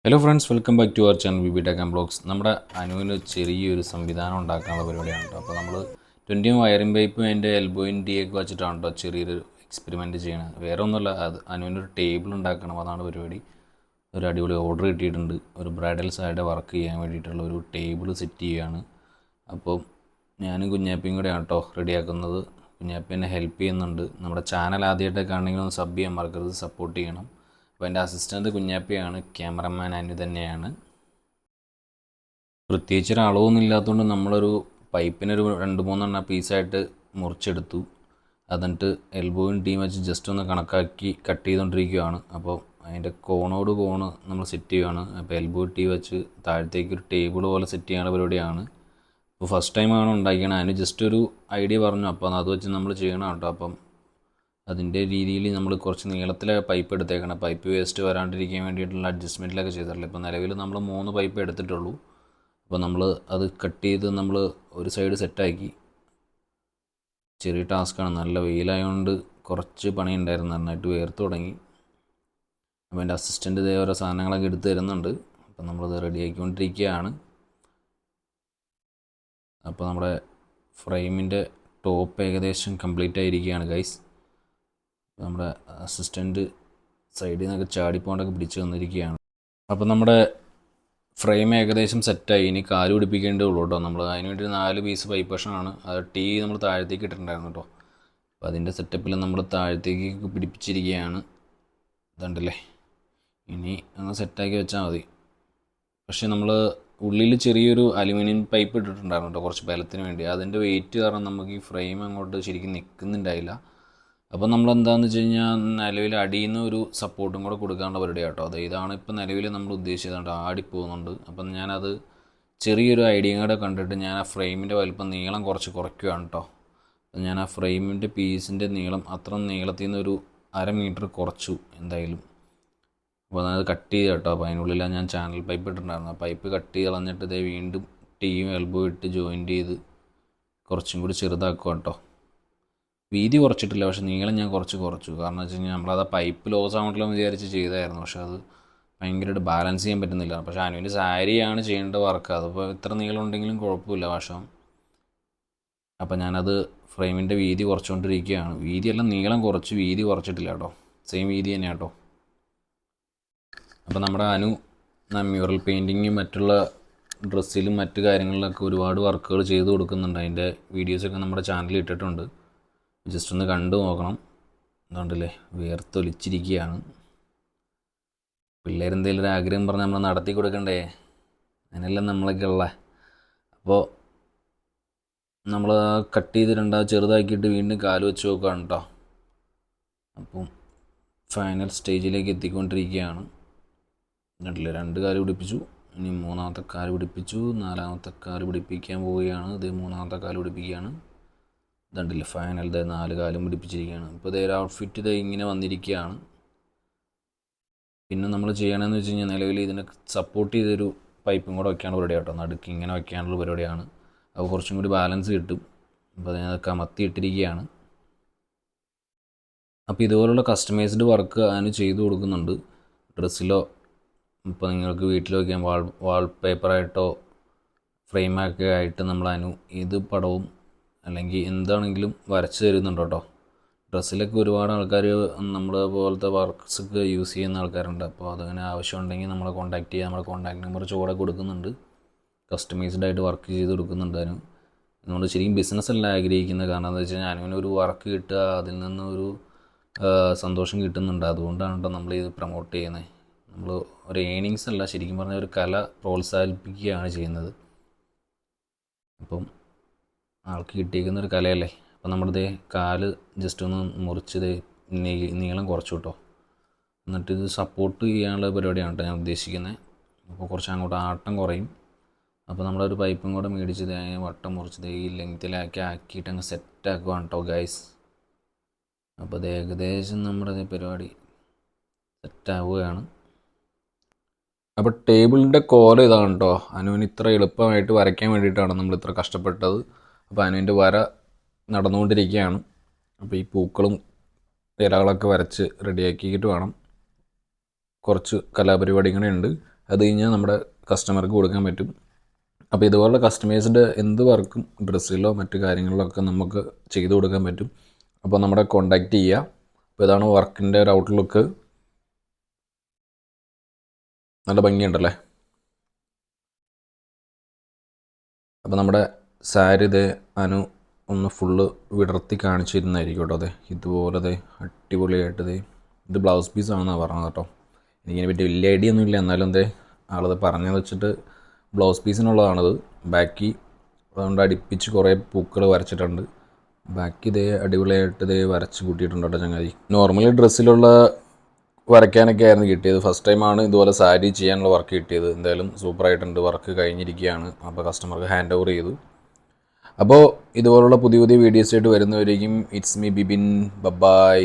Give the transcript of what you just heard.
Hello friends, welcome back to our channel B tech and blogs. നമ്മുടെ അനുവിന് ചെറിയൊരു സംവിധാനം ഉണ്ടാക്കാനുള്ള പരിപാടിയാണ് കേട്ടോ. അപ്പോൾ നമ്മൾ 20 വയറിംഗ് പൈപ്പും അതിൻ്റെ എൽബോയും ഒക്കെ വെച്ചിട്ടാണ് കേട്ടോ ചെറിയൊരു എക്സ്പെരിമെൻറ്റ് ചെയ്യണത്. വേറെ ഒന്നുമല്ല, അത് അനുവിനൊരു ടേബിൾ ഉണ്ടാക്കണം, അതാണ് പരിപാടി. ഒരു അടിപൊളി ഓർഡർ കിട്ടിയിട്ടുണ്ട്. ഒരു ബ്രൈഡൽ സൈഡ് വർക്ക് ചെയ്യാൻ വേണ്ടിയിട്ടുള്ള ഒരു ടേബിൾ സെറ്റ് ചെയ്യുകയാണ്. അപ്പോൾ ഞാനും കുഞ്ഞാപ്പിയും കൂടെയാണ് കേട്ടോ റെഡിയാക്കുന്നത്. കുഞ്ഞാപ്പി എന്നെ ഹെൽപ്പ് ചെയ്യുന്നുണ്ട്. നമ്മുടെ ചാനൽ ആദ്യമായിട്ടൊക്കെ ആണെങ്കിൽ ഒന്ന് സബ് ചെയ്യാൻ മറക്കരുത്, സപ്പോർട്ട് ചെയ്യണം. അപ്പോൾ എൻ്റെ അസിസ്റ്റൻറ്റ് കുഞ്ഞാപ്പിയാണ്, ക്യാമറമാൻ അനു തന്നെയാണ്. പ്രത്യേകിച്ച് ഒരു അളവൊന്നും ഇല്ലാത്തതുകൊണ്ട് നമ്മളൊരു പൈപ്പിനൊരു 2-3 പീസായിട്ട് മുറിച്ചെടുത്തു. എന്നിട്ട് എൽബോയും ടീം വെച്ച് ജസ്റ്റ് ഒന്ന് കണക്കാക്കി കട്ട് ചെയ്തുകൊണ്ടിരിക്കുകയാണ്. അപ്പോൾ അതിൻ്റെ കോണോട് കോണ് നമ്മൾ സെറ്റ് ചെയ്യുകയാണ്. അപ്പോൾ എൽബോ ടീ വെച്ച് താഴത്തേക്ക് ഒരു ടേബിൾ പോലെ സെറ്റ് ചെയ്യാനുള്ള പരിപാടിയാണ്. അപ്പോൾ ഫസ്റ്റ് ടൈമാണ് ഉണ്ടാക്കിയത്. അതിന് ജസ്റ്റ് ഒരു ഐഡിയ പറഞ്ഞു, അപ്പോൾ അത് വെച്ച് നമ്മൾ ചെയ്യണം കേട്ടോ. അപ്പം അതിൻ്റെ രീതിയിൽ നമ്മൾ കുറച്ച് നീളത്തിലെ പൈപ്പ് എടുത്തേക്കണം. പൈപ്പ് വേസ്റ്റ് വരാണ്ടിരിക്കാൻ വേണ്ടിയിട്ടുള്ള അഡ്ജസ്റ്റ്മെൻറ്റിലൊക്കെ ചെയ്തിട്ടുള്ളൂ. ഇപ്പോൾ നിലവിൽ നമ്മൾ 3 പൈപ്പ് എടുത്തിട്ടുള്ളൂ. അപ്പോൾ നമ്മൾ അത് കട്ട് ചെയ്ത് നമ്മൾ ഒരു സൈഡ് സെറ്റാക്കി. ചെറിയ ടാസ്ക്കാണ്, നല്ല വെയിലായതുകൊണ്ട് കുറച്ച് പണി ഉണ്ടായിരുന്നു, നന്നായിട്ട് വേർത്ത് തുടങ്ങി. അപ്പോൾ എൻ്റെ അസിസ്റ്റൻ്റ് ഇതേ ഓരോ സാധനങ്ങളൊക്കെ എടുത്ത് തരുന്നുണ്ട്. അപ്പോൾ നമ്മളത് റെഡിയാക്കിക്കൊണ്ടിരിക്കുകയാണ്. അപ്പോൾ നമ്മുടെ ഫ്രെയിമിൻ്റെ ടോപ്പ് ഏകദേശം കംപ്ലീറ്റ് ആയിരിക്കുകയാണ് ഗൈസ്. നമ്മുടെ അസിസ്റ്റൻറ്റ് സൈഡിൽ നിന്നൊക്കെ ചാടിപ്പോണ്ടൊക്കെ പിടിച്ച് വന്നിരിക്കുകയാണ്. അപ്പോൾ നമ്മുടെ ഫ്രെയിം ഏകദേശം സെറ്റായി. ഇനി കാല് പിടിപ്പിക്കേണ്ടേ ഉള്ളൂ കേട്ടോ. നമ്മൾ അതിന് വേണ്ടി 4 പീസ് പൈപ്പ് കഷ്ണമാണ്, അത് ടീ നമ്മൾ താഴത്തേക്ക് ഇട്ടിട്ടുണ്ടായിരുന്നു കേട്ടോ. അപ്പോൾ അതിൻ്റെ സെറ്റപ്പിൽ നമ്മൾ താഴത്തേക്ക് പിടിപ്പിച്ചിരിക്കുകയാണ്. ഇതുണ്ടല്ലേ, ഇനി അങ്ങ് സെറ്റാക്കി വെച്ചാൽ മതി. പക്ഷേ നമ്മൾ ഉള്ളിൽ ചെറിയൊരു അലുമിനിയം പൈപ്പ് ഇട്ടിട്ടുണ്ടായിരുന്നു കേട്ടോ, കുറച്ച് ബലത്തിന് വേണ്ടി. അതിൻ്റെ വെയിറ്റ് കാരണം നമുക്ക് ഈ ഫ്രെയിം അങ്ങോട്ട് ശരിക്കും നിൽക്കുന്നുണ്ടായില്ല. അപ്പോൾ നമ്മൾ എന്താണെന്ന് വെച്ച് കഴിഞ്ഞാൽ നിലവിൽ അടിയിൽ നിന്ന് ഒരു സപ്പോർട്ടും കൂടെ കൊടുക്കാനുള്ള പരിപാടി കേട്ടോ. അത് ഇതാണ് ഇപ്പോൾ നിലവിൽ നമ്മൾ ഉദ്ദേശിച്ചത്. ആടിപ്പോകുന്നുണ്ട്. അപ്പം ഞാനത് ചെറിയൊരു ഐഡിയ കൂടെ കണ്ടിട്ട് ഞാൻ ആ ഫ്രെയിമിൻ്റെ വലിപ്പം നീളം കുറച്ച് കുറയ്ക്കുകയാണ് കേട്ടോ. അപ്പം ഞാൻ ആ ഫ്രെയിമിൻ്റെ പീസിൻ്റെ നീളം അത്ര നീളത്തിൽ നിന്ന് ഒരു 1/2 മീറ്റർ കുറച്ചു എന്തായാലും. അപ്പോൾ അത് കട്ട് ചെയ്ത് കേട്ടോ. അപ്പോൾ അതിനുള്ളിലാണ് ഞാൻ ചാനൽ പൈപ്പ് ഇട്ടിട്ടുണ്ടായിരുന്നു. ആ പൈപ്പ് കട്ട് ചെയ്ത് കളഞ്ഞിട്ട് ഇതേ വീണ്ടും ടീയും എൽബോ ഇട്ട് ജോയിൻറ്റ് ചെയ്ത് കുറച്ചും കൂടി ചെറുതാക്കുക കേട്ടോ. വീതി കുറച്ചിട്ടില്ല, പക്ഷേ നീളം ഞാൻ കുറച്ചു. കാരണം വെച്ച് കഴിഞ്ഞാൽ നമ്മളത് ആ പൈപ്പ് ലോസ് ആവണ്ടല്ലോ എന്ന് വിചാരിച്ച് ചെയ്തായിരുന്നു. പക്ഷേ അത് ഭയങ്കരമായിട്ട് ബാലൻസ് ചെയ്യാൻ പറ്റുന്നില്ല. പക്ഷേ അനുവിൻ്റെ സാരിയാണ് ചെയ്യേണ്ട വർക്ക്. അതിപ്പോൾ ഇത്ര നീളം ഉണ്ടെങ്കിലും കുഴപ്പമില്ല പക്ഷേ. അപ്പോൾ ഞാനത് ഫ്രെയിമിൻ്റെ വീതി കുറച്ചുകൊണ്ടിരിക്കുകയാണ്. വീതിയെല്ലാം നീളം കുറച്ച്, വീതി കുറച്ചിട്ടില്ല കേട്ടോ. സെയിം വീതി തന്നെയാണ് കേട്ടോ. അപ്പോൾ നമ്മുടെ അനു മ്യൂറൽ പെയിൻറ്റിങ്ങും മറ്റുള്ള ഡ്രസ്സിലും മറ്റു കാര്യങ്ങളിലൊക്കെ ഒരുപാട് വർക്കുകൾ ചെയ്ത് കൊടുക്കുന്നുണ്ട്. അതിൻ്റെ വീഡിയോസൊക്കെ നമ്മുടെ ചാനലിൽ ഇട്ടിട്ടുണ്ട്, ജസ്റ്റ് ഒന്ന് കണ്ടു നോക്കണം. അതുകൊണ്ടല്ലേ വേർത്തൊലിച്ചിരിക്കുകയാണ്. പിള്ളേരെന്തെങ്കിലും ഒരു ആഗ്രഹം പറഞ്ഞാൽ നമ്മൾ നടത്തി കൊടുക്കണ്ടേ, അതിനെല്ലാം നമ്മളൊക്കെ ഉള്ള. അപ്പോൾ നമ്മൾ കട്ട് ചെയ്ത് ചെറുതാക്കിയിട്ട് വീണ്ടും കാല് വെച്ച് നോക്കുകയാണ് കേട്ടോ. അപ്പം ഫൈനൽ സ്റ്റേജിലേക്ക് എത്തിക്കൊണ്ടിരിക്കുകയാണ്. കണ്ടില്ലേ, 2 കാല് പിടിപ്പിച്ചു, ഇനി 3-ാമത്തെ കാല് പിടിപ്പിച്ചു, 4-ാമത്തെ കാല് പിടിപ്പിക്കാൻ പോവുകയാണ്. ഇത് 3-ാമത്തെ കാല് പിടിപ്പിക്കുകയാണ്. ഇതുണ്ടല്ലേ ഫൈനൽ 4 കാലും പിടിപ്പിച്ചിരിക്കുകയാണ്. ഇപ്പോൾ ഇതേ ഔട്ട്ഫിറ്റ് ഇങ്ങനെ വന്നിരിക്കുകയാണ്. പിന്നെ നമ്മൾ ചെയ്യണമെന്ന് വെച്ച് കഴിഞ്ഞാൽ നിലവിൽ ഇതിനെ സപ്പോർട്ട് ചെയ്തൊരു പൈപ്പും കൂടെ വയ്ക്കാനുള്ള പരിപാടി കേട്ടോ. നടുക്ക് ഇങ്ങനെ വയ്ക്കാനുള്ള പരിപാടിയാണ്. അപ്പോൾ കുറച്ചും കൂടി ബാലൻസ് കിട്ടും. അപ്പോൾ അതിനൊക്കെ അമർത്തി ഇട്ടിരിക്കുകയാണ്. അപ്പോൾ ഇതുപോലുള്ള കസ്റ്റമൈസ്ഡ് വർക്ക് അതിന് ചെയ്തു കൊടുക്കുന്നുണ്ട്. ഡ്രസ്സിലോ ഇപ്പോൾ നിങ്ങൾക്ക് വീട്ടിൽ വയ്ക്കാൻ വാൾ പേപ്പറായിട്ടോ ഫ്രെയിമൊക്കെ ആയിട്ട് നമ്മൾ അതിന് ഏത് പടവും അല്ലെങ്കിൽ എന്താണെങ്കിലും വരച്ച് തരുന്നുണ്ട് കേട്ടോ. ഡ്രസ്സിലൊക്കെ ഒരുപാട് ആൾക്കാർ നമ്മളെ പോലത്തെ വർക്ക്സൊക്കെ യൂസ് ചെയ്യുന്ന ആൾക്കാരുണ്ട്. അപ്പോൾ അതങ്ങനെ ആവശ്യമുണ്ടെങ്കിൽ നമ്മളെ കോൺടാക്റ്റ് ചെയ്യുക. നമ്മുടെ കോൺടാക്ട് നമ്പർ ചുവടെ കൊടുക്കുന്നുണ്ട്. കസ്റ്റമൈസ്ഡ് ആയിട്ട് വർക്ക് ചെയ്ത് കൊടുക്കുന്നുണ്ട്. അതിന് നമ്മൾ ശരിക്കും ബിസിനസ്സല്ല ആഗ്രഹിക്കുന്നത്. കാരണം എന്താ വെച്ച് കഴിഞ്ഞാൽ അനുവിനൊരു വർക്ക് കിട്ടുക, അതിൽ നിന്ന് ഒരു സന്തോഷം കിട്ടുന്നുണ്ട്. അതുകൊണ്ടാണ് കേട്ടോ നമ്മൾ ഇത് പ്രൊമോട്ട് ചെയ്യുന്നത്. നമ്മൾ ഒരു ഏണിങ്സ് അല്ല, ശരിക്കും പറഞ്ഞാൽ ഒരു കല പ്രോത്സാഹിപ്പിക്കുകയാണ് ചെയ്യുന്നത്. അപ്പം ആൾക്ക് കിട്ടിയിരിക്കുന്ന ഒരു കലയല്ലേ. അപ്പോൾ നമ്മുടെ കാല് ജസ്റ്റ് ഒന്ന് മുറിച്ചത് നീളം കുറച്ചു കേട്ടോ. എന്നിട്ട് ഇത് സപ്പോർട്ട് ചെയ്യാനുള്ള പരിപാടിയാണ് കേട്ടോ ഞാൻ ഉദ്ദേശിക്കുന്നത്. അപ്പോൾ കുറച്ച് അങ്ങോട്ട് ആട്ടം കുറയും. അപ്പോൾ നമ്മളൊരു പൈപ്പും കൂടെ മേടിച്ചത് വട്ടം മുറിച്ചത് ഈ ലെങ്ത്തിലാക്കി ആക്കിയിട്ട് അങ്ങ് സെറ്റാക്കുവാണ് കേട്ടോ ഗൈസ്. അപ്പോൾ അത് ഏകദേശം നമ്മുടെ പരിപാടി സെറ്റാവുകയാണ്. അപ്പോൾ ടേബിളിൻ്റെ കോല ഇതാണ് കേട്ടോ. അനുവിന് ഇത്ര എളുപ്പമായിട്ട് വരയ്ക്കാൻ വേണ്ടിയിട്ടാണ് നമ്മൾ ഇത്ര കഷ്ടപ്പെട്ടത്. അപ്പോൾ അനുവിൻ്റെ വര നടന്നുകൊണ്ടിരിക്കുകയാണ്. അപ്പോൾ ഈ പൂക്കളും ഇലകളൊക്കെ വരച്ച് റെഡിയാക്കിയിട്ട് വേണം. കുറച്ച് കലാപരിപാടികളുണ്ട്. അത് കഴിഞ്ഞാൽ നമ്മുടെ കസ്റ്റമർക്ക് കൊടുക്കാൻ പറ്റും. അപ്പോൾ ഇതുപോലുള്ള കസ്റ്റമൈസ്ഡ് എന്ത് വർക്കും ഡ്രസ്സിലോ മറ്റു കാര്യങ്ങളിലോ ഒക്കെ നമുക്ക് ചെയ്തു കൊടുക്കാൻ പറ്റും. അപ്പോൾ നമ്മുടെ കോണ്ടാക്റ്റ് ചെയ്യുക. അപ്പോൾ ഇതാണ് വർക്കിൻ്റെ ഒരു ഔട്ട്ലുക്ക്. നല്ല ഭംഗിയുണ്ടല്ലേ. അപ്പോൾ നമ്മുടെ സാരി ഇതേ അനു ഒന്ന് ഫുള്ള് വിടർത്തി കാണിച്ചിരുന്നതായിരിക്കും കേട്ടോ. അതെ ഇതുപോലെ അടിപൊളിയായിട്ട് ഇത് ബ്ലൗസ് പീസാണെന്നാണ് പറഞ്ഞത് കേട്ടോ. എനിക്കിനെ പറ്റി വലിയ ഐഡിയ ഒന്നും ഇല്ല, എന്നാലും ആളത് പറഞ്ഞതെന്ന് വെച്ചിട്ട് ബ്ലൗസ് പീസിനുള്ളതാണത്. ബാക്കി അതുകൊണ്ട് അടുപ്പിച്ച് കുറേ പൂക്കൾ വരച്ചിട്ടുണ്ട്. ബാക്കി അടിപൊളിയായിട്ട് വരച്ച് കൂട്ടിയിട്ടുണ്ട് കേട്ടോ ചങ്ങാതി. നോർമലി ഡ്രസ്സിലുള്ള വരയ്ക്കാനൊക്കെ ആയിരുന്നു കിട്ടിയത്. ഫസ്റ്റ് ടൈമാണ് ഇതുപോലെ സാരി ചെയ്യാനുള്ള വർക്ക് കിട്ടിയത്. എന്തായാലും സൂപ്പറായിട്ടുണ്ട്. വർക്ക് കഴിഞ്ഞിരിക്കുകയാണ്. അപ്പോൾ കസ്റ്റമർക്ക് ഹാൻഡ് ഓവർ ചെയ്തു. അപ്പോൾ ഇതുപോലുള്ള പുതിയ പുതിയ വീഡിയോസായിട്ട് വരുന്നവരേക്കും ഇറ്റ്സ് മീ ബിബിൻ. ബൈ.